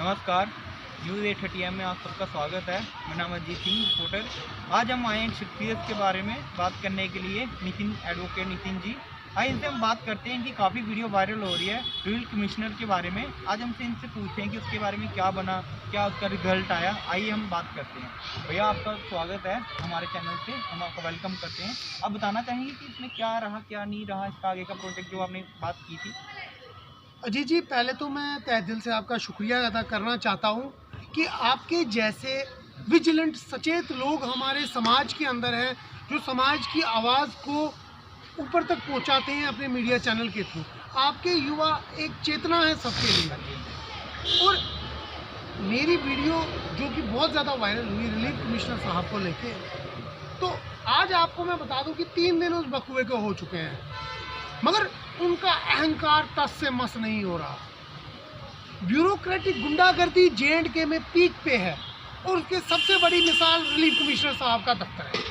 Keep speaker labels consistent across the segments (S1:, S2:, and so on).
S1: नमस्कार, न्यूज़ 830 में आप सबका स्वागत है। मेरा नाम अजीत सिंह, रिपोर्टर। आज हम आए हैं शख्सियत के बारे में बात करने के लिए, एडवोकेट नितिन जी। आज इनसे हम बात करते हैं कि काफ़ी वीडियो वायरल हो रही है सिविल कमिश्नर के बारे में। आज हमसे इनसे पूछते हैं कि उसके बारे में क्या बना, क्या उसका रिजल्ट आया। आइए हम बात करते हैं। भैया, आपका स्वागत है हमारे चैनल से, हम आपका वेलकम करते हैं। आप बताना चाहेंगे कि इसमें क्या रहा, क्या नहीं रहा, इसका आगे का प्रोजेक्ट जो आपने बात की थी।
S2: अजीत जी, पहले तो मैं तहे दिल से आपका शुक्रिया अदा करना चाहता हूँ कि आपके जैसे विजिलेंट सचेत लोग हमारे समाज के अंदर हैं, जो समाज की आवाज़ को ऊपर तक पहुँचाते हैं अपने मीडिया चैनल के थ्रू। आपके युवा एक चेतना है सबके लिए। और मेरी वीडियो जो कि बहुत ज़्यादा वायरल हुई रिलीफ कमिश्नर साहब को लेके, तो आज आपको मैं बता दूं कि 3 दिन उस बकुए को हो चुके हैं, मगर उनका अहंकार तस से मस नहीं हो रहा। ब्यूरोक्रेटिक गुंडागर्दी J&K में पीक पे है और उसकी सबसे बड़ी मिसाल रिलीफ कमिश्नर साहब का दफ्तर है।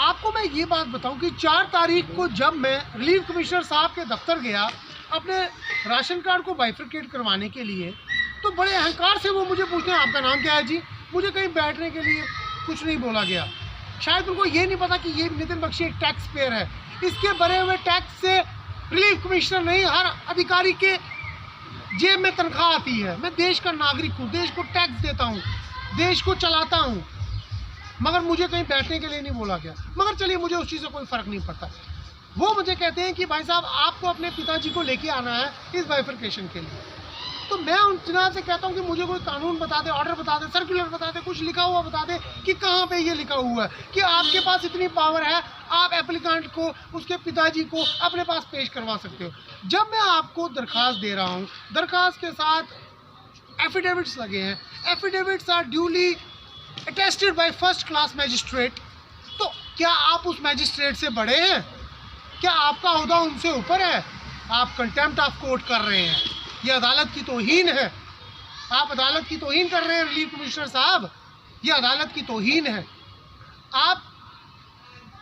S2: आपको मैं ये बात बताऊं कि 4 तारीख को जब मैं रिलीफ कमिश्नर साहब के दफ्तर गया अपने राशन कार्ड को बाइफरकेट करवाने के लिए, तो बड़े अहंकार से वो मुझे पूछते हैं आपका नाम क्या है जी। मुझे कहीं बैठने के लिए कुछ नहीं बोला गया। शायद उनको ये नहीं पता कि ये नितिन बख्शी एक टैक्स पेयर है। इसके भरे हुए टैक्स से रिलीफ कमिश्नर नहीं, हर अधिकारी के जेब में तनख्वाह आती है। मैं देश का नागरिक हूँ, देश को टैक्स देता हूँ, देश को चलाता हूँ, मगर मुझे कहीं बैठने के लिए नहीं बोला गया। मगर चलिए, मुझे उस चीज़ से कोई फ़र्क नहीं पड़ता। वो मुझे कहते हैं कि भाई साहब, आपको अपने पिताजी को लेके आना है इस बाइफरकेशन के लिए। तो मैं उन जनाब से कहता हूँ कि मुझे कोई कानून बता दे, ऑर्डर बता दे, सर्कुलर बता दे, कुछ लिखा हुआ बता दे कि कहाँ पे ये लिखा हुआ है कि आपके पास इतनी पावर है, आप एप्लीकेंट को, उसके पिताजी को अपने पास पेश करवा सकते हो। जब मैं आपको दरख्वास्त दे रहा हूँ, दरख्वास्त के साथ एफिडेविट्स लगे हैं, affidavits are duly attested by first class magistrate, तो क्या आप उस मैजिस्ट्रेट से बड़े हैं? क्या आपका ओहदा उनसे ऊपर है? आप कंटेम्प्ट ऑफ कोर्ट कर रहे हैं। ये अदालत की तौहीन है। आप अदालत की तौहीन कर रहे हैं रिलीफ कमिश्नर साहब, ये अदालत की तौहीन है। आप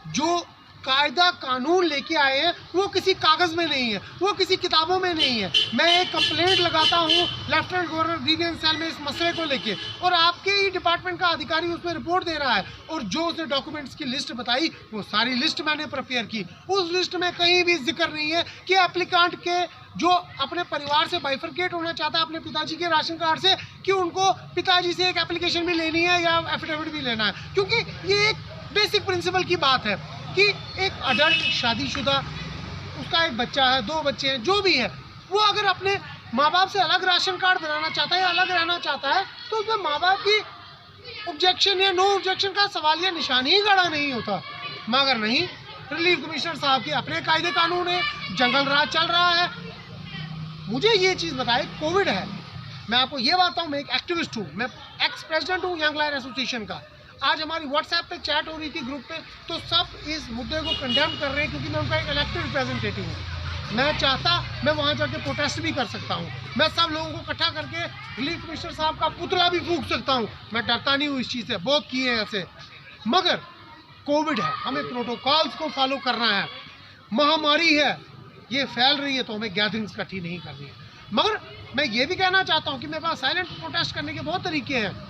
S2: जो कायदा कानून लेके आए हैं वो किसी कागज़ में नहीं है, वो किसी किताबों में नहीं है। मैं एक कंप्लेंट लगाता हूँ लेफ्टिनेंट गवर्नर ग्रीवियंस सेल में इस मसले को लेके, और आपके ही डिपार्टमेंट का अधिकारी उसमें रिपोर्ट दे रहा है, और जो उसने डॉक्यूमेंट्स की लिस्ट बताई वो सारी लिस्ट मैंने प्रिपेयर की। उस लिस्ट में कहीं भी जिक्र नहीं है कि एप्लीकेंट के जो अपने परिवार से बाइफरकेट होना चाहता है अपने पिताजी के राशन कार्ड से, कि उनको पिताजी से एक एप्लीकेशन भी लेनी है या एफिडेविट भी लेना है। क्योंकि ये एक बेसिक प्रिंसिपल की बात है कि एक अडल्ट शादीशुदा, उसका एक बच्चा है, 2 बच्चे हैं, जो भी है, वो अगर अपने माँ बाप से अलग राशन कार्ड बनाना चाहता है या अलग रहना चाहता है, तो उसमें माँ बाप की ऑब्जेक्शन या नो ऑब्जेक्शन का सवाल या निशान ही खड़ा नहीं होता। मगर नहीं, रिलीफ कमिश्नर साहब के अपने कायदे कानून है, जंगल राज चल रहा है। मुझे ये चीज़ बताए, कोविड है, मैं आपको ये बात बताऊँ, मैं एक एक्टिविस्ट हूँ, मैं एक्स प्रेसिडेंट हूँ यंग लायन एसोसिएशन का। आज हमारी व्हाट्सएप पे चैट हो रही थी ग्रुप पे, तो सब इस मुद्दे को कंडेम कर रहे हैं, क्योंकि मैं उनका एक इलेक्टेड रिप्रेजेंटेटिव हूँ। मैं चाहता मैं वहाँ जाके प्रोटेस्ट भी कर सकता हूँ, मैं सब लोगों को इकट्ठा करके रिलीफ कमिश्नर साहब का पुतला भी फूंक सकता हूँ, मैं डरता नहीं हूँ इस चीज़ से, बहुत किए हैं ऐसे। मगर कोविड है, हमें प्रोटोकॉल्स को फॉलो करना है। महामारी है, ये फैल रही है, तो हमें गैदरिंग्स इकट्ठी नहीं करनी है। मगर मैं ये भी कहना चाहता हूँ कि मेरे पास साइलेंट प्रोटेस्ट करने के बहुत तरीके हैं।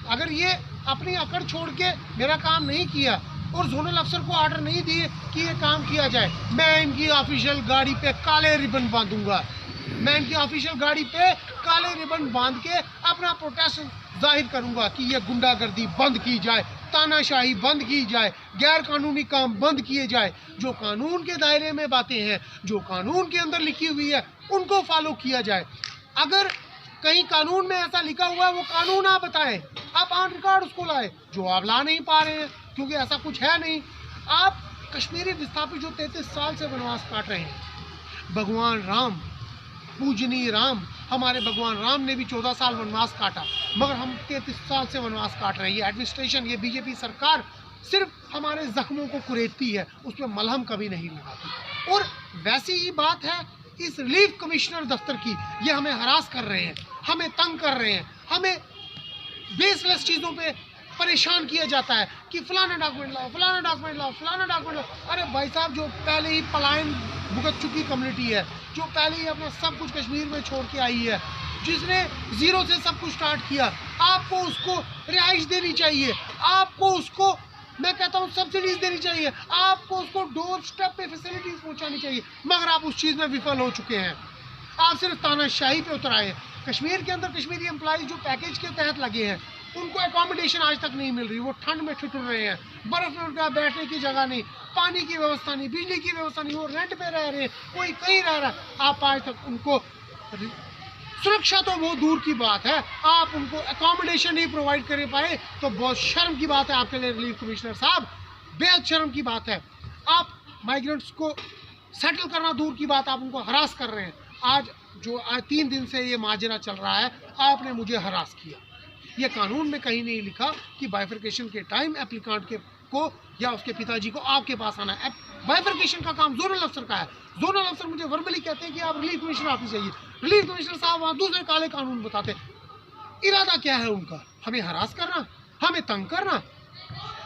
S2: अगर ये अपनी अकड़ छोड़ के मेरा काम नहीं किया और जोनल अफसर को ऑर्डर नहीं दिए कि ये काम किया जाए, मैं इनकी ऑफिशियल गाड़ी पे काले रिबन बांधूंगा। मैं इनकी ऑफिशियल गाड़ी पे काले रिबन बांध के अपना प्रोटेस्ट जाहिर करूंगा कि ये गुंडागर्दी बंद की जाए, तानाशाही बंद की जाए, गैर कानूनी काम बंद किए जाए। जो कानून के दायरे में बातें हैं, जो कानून के अंदर लिखी हुई है, उनको फॉलो किया जाए। अगर कहीं कानून में ऐसा लिखा हुआ है, वो कानून आप बताएं, आप ऑन रिकॉर्ड उसको लाए, जो आप ला नहीं पा रहे हैं क्योंकि ऐसा कुछ है नहीं। आप कश्मीरी विस्थापित जो 33 साल से वनवास काट रहे हैं, भगवान राम, पूजनीय राम, हमारे भगवान राम ने भी 14 साल वनवास काटा, मगर हम 33 साल से वनवास काट रहे हैं। ये एडमिनिस्ट्रेशन, ये बीजेपी सरकार सिर्फ हमारे जख्मों को कुरेदती है, उसमें मलहम कभी नहीं लगाती। और वैसी ही बात है इस रिलीफ कमिश्नर दफ्तर की, ये हमें हरास कर रहे हैं, हमें तंग कर रहे हैं, हमें बेसलेस चीज़ों पे परेशान किया जाता है कि फलाना डॉक्यूमेंट लाओ, फलाना डॉक्यूमेंट लाओ, फलाना डॉक्यूमेंट लाओ। अरे भाई साहब, जो पहले ही पलायन भुगत चुकी कम्युनिटी है, जो पहले ही अपना सब कुछ कश्मीर में छोड़ के आई है, जिसने जीरो से सब कुछ स्टार्ट किया, आपको उसको रिहाइश देनी चाहिए, आपको उसको, मैं कहता हूँ, सब्सिडीज देनी चाहिए, आपको उसको डोर स्टेप पे फैसिलिटीज पहुंचानी चाहिए, मगर आप उस चीज़ में विफल हो चुके हैं। आप सिर्फ तानाशाही पे उतर आए हैं। कश्मीर के अंदर कश्मीरी एम्प्लॉय जो पैकेज के तहत लगे हैं, उनको एकोमोडेशन आज तक नहीं मिल रही, वो ठंड में ठिठुर रहे हैं, बर्फ में उनका बैठने की जगह नहीं, पानी की व्यवस्था नहीं, बिजली की व्यवस्था नहीं, वो रेंट पे रह रहे हैं, कोई कहीं रह रहा है। आप आज तक उनको सुरक्षा तो बहुत दूर की बात है, आप उनको एकोमोडेशन नहीं प्रोवाइड कर पाए, तो बहुत शर्म की बात है आपके लिए रिलीफ कमिश्नर साहब, बेहद शर्म की बात है। आप माइग्रेंट्स को सेटल करना दूर की बात, आप उनको हरास कर रहे हैं। आज 3 दिन से ये माजरा चल रहा है, आपने मुझे हरास किया। ये कानून में कहीं नहीं लिखा कि बाइफरकेशन के टाइम एप्लीकांट को या उसके पिताजी को आपके पास आना है। बाइफरकेशन का काम जोनल अफसर का है। जोनल अफसर मुझे वर्बली कहते हैं कि आप रिलीफ कमिश्नर ऑफिस जाइए, रिलीफ कमिश्नर साहब वहाँ दूसरे काले कानून बताते। इरादा क्या है उनका? हमें हरास करना, हमें तंग करना।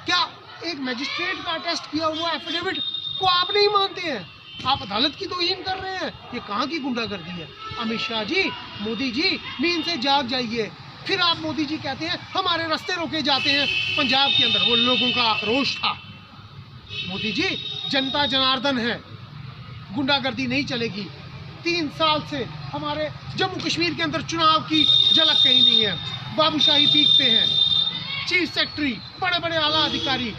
S2: क्या एक मजिस्ट्रेट का अटेस्ट किया हुआ एफिडेविट को आप नहीं मानते हैं? आप अदालत की तौहीन कर रहे हैं। ये कहाँ की गुंडागर्दी है? अमित शाह जी, मोदी जी, नींद से जाग जाइए। फिर आप मोदी जी कहते हैं हमारे रास्ते रोके जाते हैं। पंजाब के अंदर वो लोगों का आक्रोश था। मोदी जी, जनता जनार्दन है, गुंडागर्दी नहीं चलेगी। 3 साल से हमारे जम्मू कश्मीर के अंदर चुनाव की झलक कहीं नहीं है। बाबूशाही पीक पे है, चीफ सेक्रेटरी, बड़े बड़े आला अधिकारी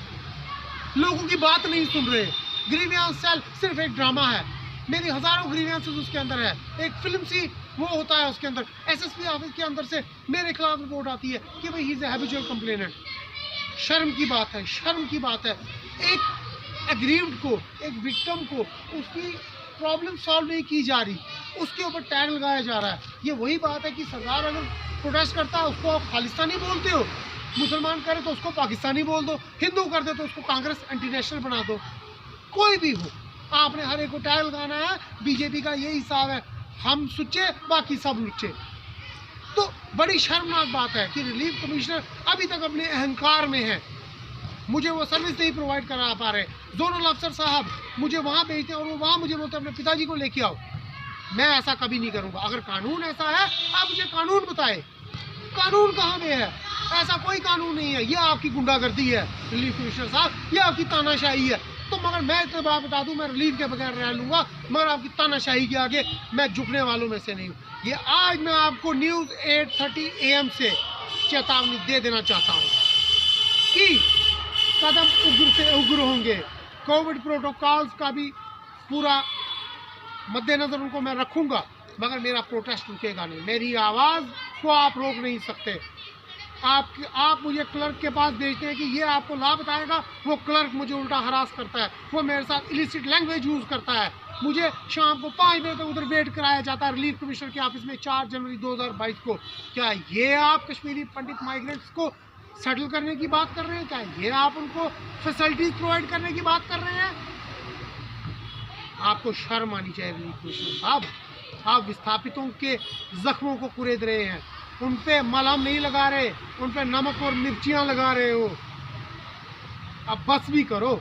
S2: लोगों की बात नहीं सुन रहे। ग्रीवियंस सेल सिर्फ एक ड्रामा है। मेरी हजारों ग्रीवियंसेस उसके अंदर है, एक फिल्म सी वो होता है उसके अंदर। एसएसपी ऑफिस के अंदर से मेरे खिलाफ रिपोर्ट आती है कि भाई he is a habitual complainant. शर्म की बात है, शर्म की बात है। एक एग्रीव्ड को, एक विक्टिम को उसकी प्रॉब्लम सॉल्व नहीं की जा रही, उसके ऊपर टैग लगाया जा रहा है। ये वही बात है कि सरकार अगर प्रोटेस्ट करता है उसको आप खालिस्तानी बोलते हो, मुसलमान करे तो उसको पाकिस्तानी बोल दो, हिंदू कर दे तो उसको कांग्रेस एंटी नेशनल बना दो। कोई भी हो, आपने हर एक को टैग लगाना है। बीजेपी का यही हिसाब है, हम सुच्चे बाकी सब लुच्चे। तो बड़ी शर्मनाक बात है कि रिलीफ कमिश्नर अभी तक अपने अहंकार में है। मुझे वो सर्विस नहीं प्रोवाइड करा पा रहे। जोनल अफसर साहब मुझे वहाँ भेजते हैं और वो वहाँ मुझे बोलते हैं अपने पिताजी को लेके आओ। मैं ऐसा कभी नहीं करूँगा। अगर कानून ऐसा है आप मुझे कानून बताए, कानून कहाँ में है? ऐसा कोई कानून नहीं है। ये आपकी गुंडागर्दी है रिलीफ कमिश्नर साहब, ये आपकी तानाशाही है। तो मगर मैं इतना बात बता दूं, मैं रिलीफ के बगैर रह लूँगा, मगर आपकी तानाशाही के आगे मैं झुकने वालों में से नहीं हूँ। ये आज मैं आपको न्यूज़ 8:30 AM से चेतावनी दे देना चाहता हूँ कि कदम उग्र से उग्र होंगे। कोविड प्रोटोकॉल्स का भी पूरा मद्देनजर उनको मैं रखूँगा, मगर मेरा प्रोटेस्ट रुकेगा नहीं। मेरी आवाज़ को आप रोक नहीं सकते। आप मुझे क्लर्क के पास भेजते हैं कि ये आपको लाभ बताएगा, वो क्लर्क मुझे उल्टा हरास करता है, वो मेरे साथ इलिसिट लैंग्वेज यूज़ करता है। मुझे शाम को 5 बजे तक उधर वेट कराया जाता है रिलीफ कमिश्नर के ऑफिस में 4 जनवरी 2022 को। क्या ये आप कश्मीरी पंडित माइग्रेंट्स को सेटल करने की बात कर रहे हैं? क्या ये आप उनको फैसिलिटीज प्रोवाइड करने की बात कर रहे हैं? आपको शर्म आनी चाहिए रिलीफ कमिश्नर साहब। आप विस्थापितों के जख्मों को कुरेद रहे हैं, उन पे मलहम नहीं लगा रहे, उन पे नमक और मिर्चियाँ लगा रहे हो। अब बस भी करो।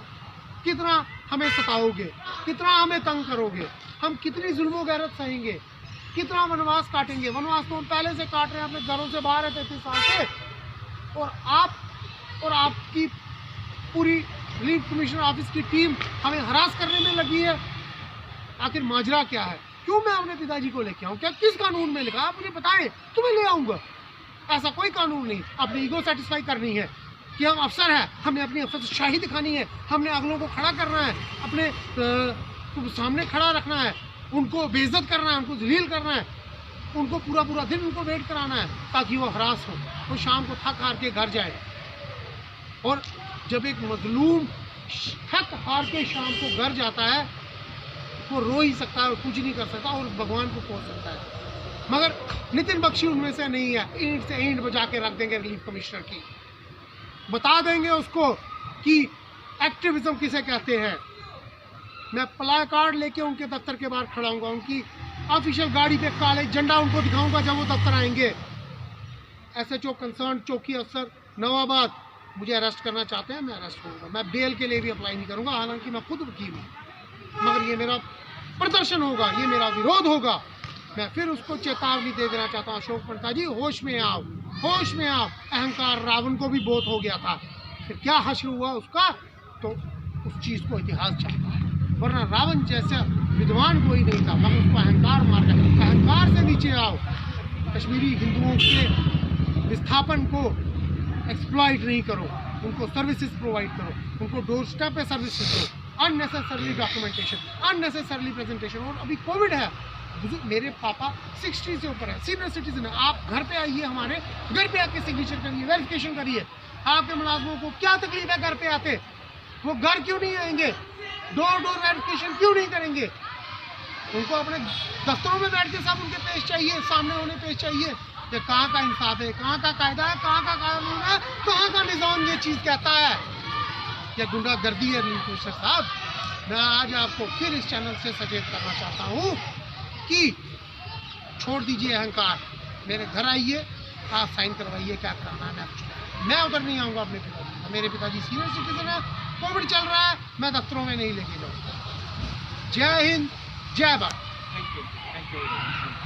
S2: कितना हमें सताओगे, कितना हमें तंग करोगे, हम कितनी जुल्म गैरत सहेंगे, कितना वनवास काटेंगे? वनवास तो हम पहले से काट रहे हैं, अपने घरों से बाहर है 33 साल से। और आपकी पूरी रिलीफ कमिश्नर ऑफिस की टीम हमें हरास करने में लगी है। आखिर माजरा क्या है? क्यों मैं अपने पिताजी को लेके आऊँ? क्या किस कानून में लिखा? आप मुझे बताएं, तुम्हें ले आऊँगा। ऐसा कोई कानून नहीं। अपनी ईगो सेटिस्फाई करनी है कि हम अफसर हैं, हमें अपनी अफसरशाही दिखानी है, हमने अगलों को खड़ा करना है, अपने सामने खड़ा रखना है, उनको बेइज्जत करना है, उनको जलील करना है, उनको पूरा दिन उनको वेट कराना है ताकि वो हरास हो, वो शाम को थक हार के घर जाए। और जब एक मजलूम थक हार के शाम को घर जाता है, वो रो ही सकता है और कुछ नहीं कर सकता और भगवान को खोज सकता है। मगर नितिन बख्शी उनमें से नहीं है। ईंट से ईंट बजा के रख देंगे रिलीफ कमिश्नर की, बता देंगे उसको कि एक्टिविज्म किसे कहते हैं। मैं प्लाई कार्ड लेके उनके दफ्तर के बाहर खड़ा हूँगा, उनकी ऑफिशियल गाड़ी पे काले झंडा उनको दिखाऊंगा जब वो दफ्तर आएंगे। SHO कंसर्न चौकी अफसर नवाबाद मुझे अरेस्ट करना चाहते हैं, मैं अरेस्ट होऊंगा। मैं बेल के लिए भी अप्लाई नहीं करूँगा, हालांकि मैं खुद वकील हूँ, मगर ये मेरा प्रदर्शन होगा, ये मेरा विरोध होगा। मैं फिर उसको चेतावनी दे देना चाहता हूँ, अशोक पंडिता जी होश में आओ, होश में आओ। अहंकार रावण को भी बहुत हो गया था, फिर क्या हश्र हुआ उसका, तो उस चीज़ को इतिहास जानता है। वरना रावण जैसा विद्वान कोई नहीं था, मगर उसको अहंकार मार गया। अहंकार से नीचे आओ, कश्मीरी हिंदुओं के विस्थापन को एक्सप्लॉइट नहीं करो, उनको सर्विसेज प्रोवाइड करो, उनको डोर स्टेप पे सर्विसेज दो, अननेसेसरली डॉक्यूमेंटेशन, अननेसेसरली प्रेजेंटेशन। और अभी कोविड है, मेरे पापा 60 से ऊपर है, सीनियर सिटीजन है, आप घर पे आइए, हमारे घर पे आके सिग्नेचर करिए, वेरिफिकेशन करिए। आपके मुलाजमों को क्या तकलीफ है घर पे आते, वो घर क्यों नहीं आएंगे, डोर टू डोर वेरिफिकेशन क्यों नहीं करेंगे? उनको अपने दफ्तरों में बैठ के सब उनके पेश चाहिए, सामने होने पेश चाहिए कि कहाँ का इंसाफ है, कहाँ का कायदा है, कहाँ का कानून है, कहाँ का निज़ाम ये चीज़ कहता है। या गुंडागर्दी है रिलीफ कमिश्नर साहब। मैं आज आपको फिर इस चैनल से सचेत करना चाहता हूँ कि छोड़ दीजिए अहंकार, मेरे घर आइए, आप साइन करवाइए, क्या करना है मैं उधर नहीं आऊँगा अपने पिताजी। मेरे पिताजी सीनियर सिटीजन है, कोविड चल रहा है, मैं दफ्तरों में नहीं लेके जाऊँगा। जय हिंद, जय भारत।
S1: Thank you.